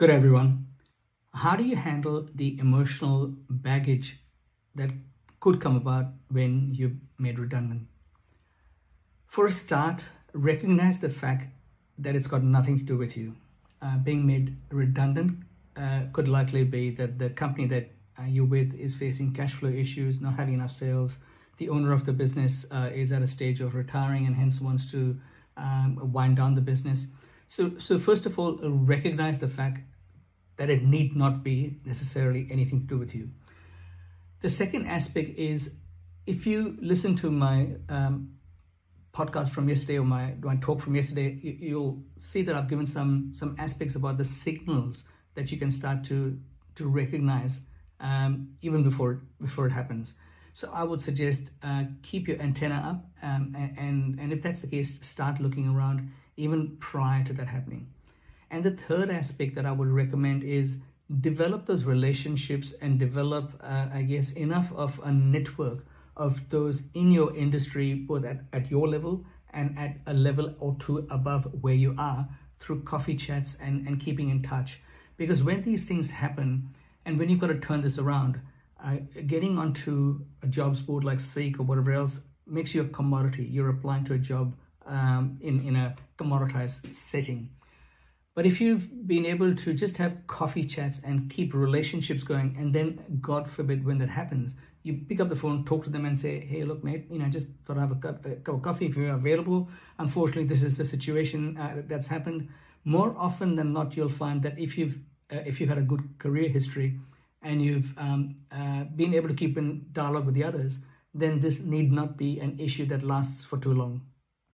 Good, everyone. How do you handle the emotional baggage that could come about when you're made redundant? For a start, recognize the fact that it's got nothing to do with you. Being made redundant could likely be that the company that you're with is facing cash flow issues, not having enough sales. The owner of the business is at a stage of retiring and hence wants to wind down the business. So first of all, recognize the fact that it need not be necessarily anything to do with you. The second aspect is, if you listen to my podcast from yesterday or my talk from yesterday, you'll see that I've given some aspects about the signals that you can start to recognize even before it happens. So I would suggest keep your antenna up, and if that's the case, start looking around even prior to that happening. And the third aspect that I would recommend is develop those relationships and develop, enough of a network of those in your industry, both at your level and at a level or two above where you are, through coffee chats and keeping in touch. Because when these things happen and when you've got to turn this around, getting onto a jobs board like Seek or whatever else makes you a commodity. You're applying to a job in a commoditized setting. But if you've been able to just have coffee chats and keep relationships going, and then God forbid when that happens, you pick up the phone, talk to them and say, hey, look, mate, just thought I'd have a cup of coffee if you're available. Unfortunately, this is the situation that's happened. More often than not, you'll find that if you've had a good career history and you've been able to keep in dialogue with the others, then this need not be an issue that lasts for too long.